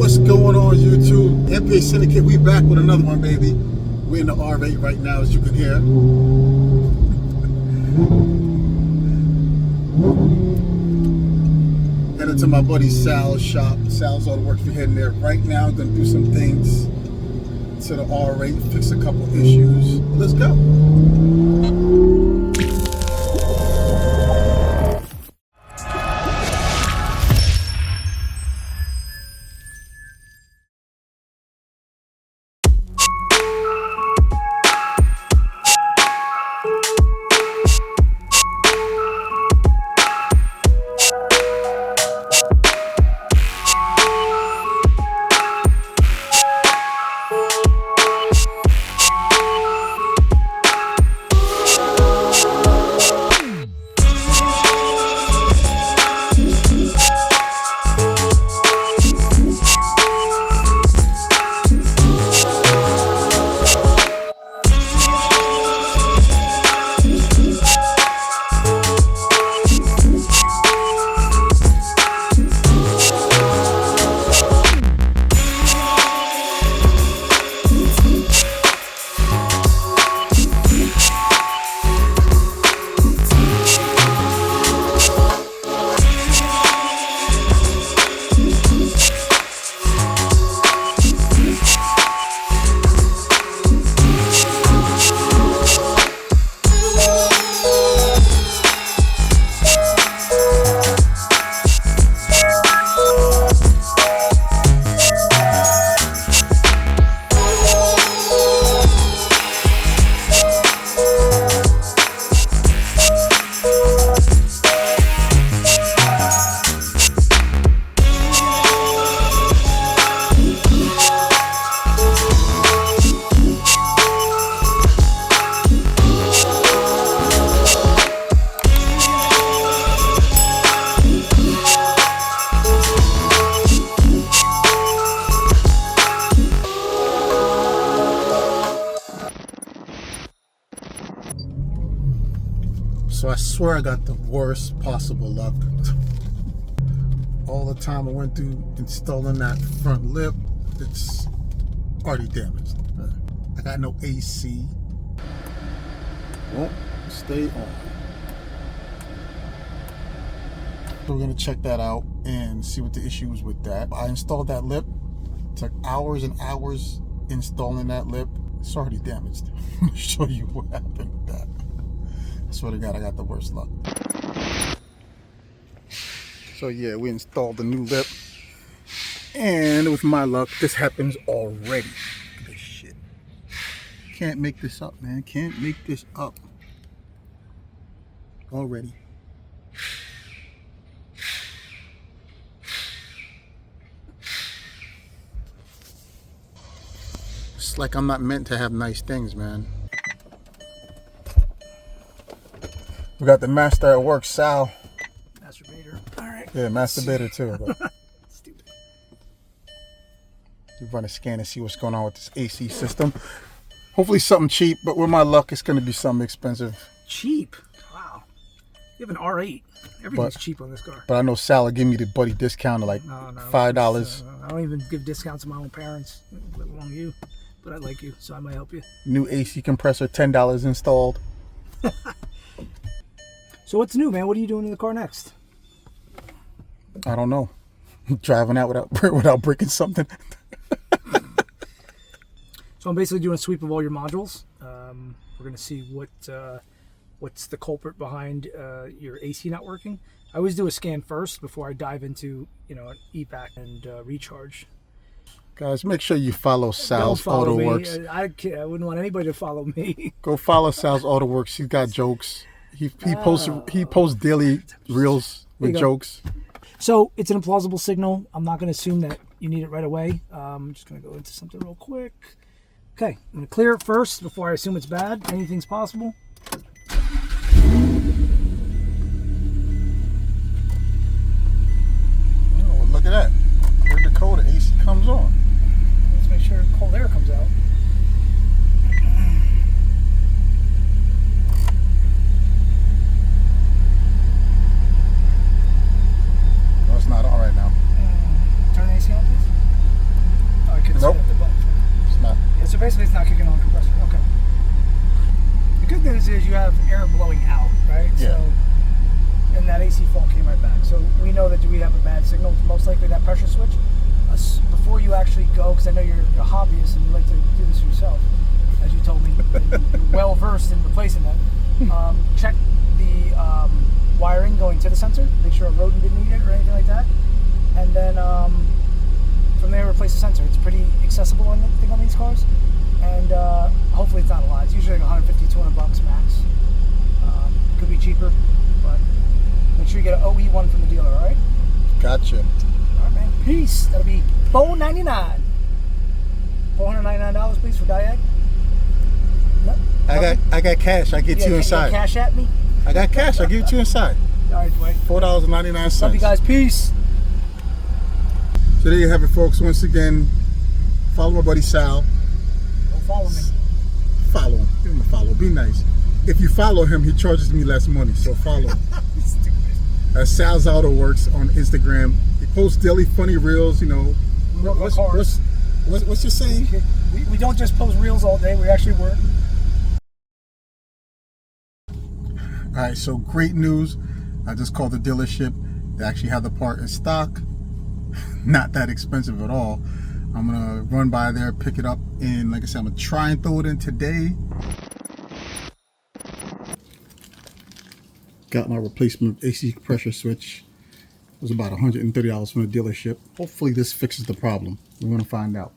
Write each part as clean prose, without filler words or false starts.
What's going on, YouTube? MPA Syndicate, we back with another one, baby. We're in the R8 right now, as you can hear. Headed to my buddy Sal's shop. Sal's Auto Works. We're heading there right now. Gonna do some things to the R8, fix a couple issues. Let's go. So I swear I got the worst possible luck. All the time I went through installing that front lip, it's already damaged. I got no AC. Won't stay on. So we're gonna check that out and see what the issue was with that. I installed that lip. It took hours and hours installing that lip. It's already damaged. Let me show you what happened with that. I swear to God, I got the worst luck. So yeah, we installed the new lip. And with my luck, this happens already. Look at this shit. Can't make this up, man. Can't make this up. Already. It's like I'm not meant to have nice things, man. We got the master at work, Sal. Masturbator. All right. Yeah, masturbator too. But Stupid. we run a scan and see what's going on with this AC system. Hopefully something cheap, but with my luck, it's going to be something expensive. Cheap. Wow. You have an R8. Everything's cheap on this car. But I know Sal will give me the buddy discount of like $5. I don't even give discounts to my own parents, let alone you. But I like you, so I might help you. New AC compressor, $10 installed. So what's new, man? What are you doing in the car next? I don't know. Driving out without breaking something. So I'm basically doing a sweep of all your modules. We're going to see what's the culprit behind your AC not working. I always do a scan first before I dive into an EPAC and recharge. Guys, make sure you follow Sal's Auto Works. I wouldn't want anybody to follow me. Go follow Sal's Auto Works. He's got jokes. He posts daily reels with jokes. So it's an implausible signal. I'm not going to assume that you need it right away. I'm just going to go into something real quick. Okay, I'm going to clear it first before I assume it's bad. Anything's possible. Oh, look at that. Where'd the code AC comes on? Let's make sure cold air comes out. No, it's not on right now. Turn the AC on, please. basically it's not kicking on compressor. Okay. The good news is you have air blowing out, right? Yeah. So, and that AC fault came right back. So we know that we have a bad signal. It's most likely that pressure switch. Before you actually go, because I know you're a hobbyist and you like to do this yourself, as you told me, you're well versed in replacing that. Check the wiring going to the sensor. Make sure a rodent didn't eat it or anything like that. And then from there, replace the sensor. It's pretty accessible on these cars, and hopefully it's not a lot. It's usually like 150, 200 bucks max. Could be cheaper, but make sure you get an OE one from the dealer. All right. Gotcha. All right, man. Peace. That'll be $499. $499, please, for Diag. No, I got cash. I get you inside. Cash at me. I got cash. I give it to you inside. All right, Dwight. $4.99. Love you guys. Peace. So there you have it, folks. Once again, follow my buddy Sal. Don't follow me. Follow him. Give him a follow. Be nice. If you follow him, he charges me less money. So follow him. Sal's Auto Works on Instagram. He posts daily funny reels. You know. What's your saying? We don't just post reels all day. We actually work. All right. So great news. I just called the dealership. They actually have the part in stock. Not that expensive at all. I'm gonna run by there, pick it up, and like I said, I'm gonna try and throw it in today. Got my replacement AC pressure switch. It was about $130 from the dealership. Hopefully this fixes the problem. We're gonna find out.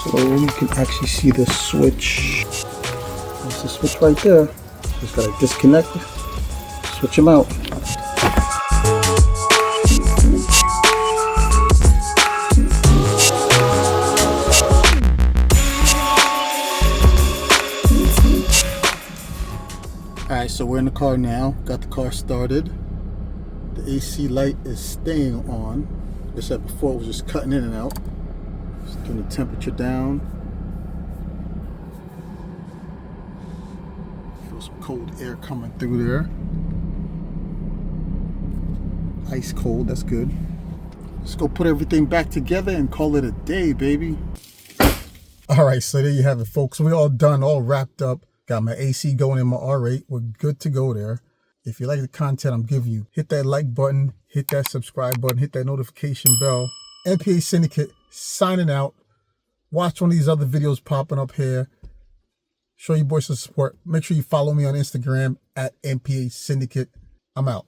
So you can actually see the switch. There's the switch right there. Just gotta disconnect it, switch them out. Alright, so we're in the car now. Got the car started. The AC light is staying on. Like I said before, it was just cutting in and out. Just getting the temperature down. Feel some cold air coming through there. Ice cold, that's good. Let's go put everything back together and call it a day, baby. Alright, so there you have it, folks. We're all done, all wrapped up. Got my AC going in my R8. We're good to go there. If you like the content I'm giving you, hit that like button, hit that subscribe button, hit that notification bell. MPA Syndicate signing out. Watch one of these other videos popping up here. Show your boys some support. Make sure you follow me on Instagram at MPA Syndicate. I'm out.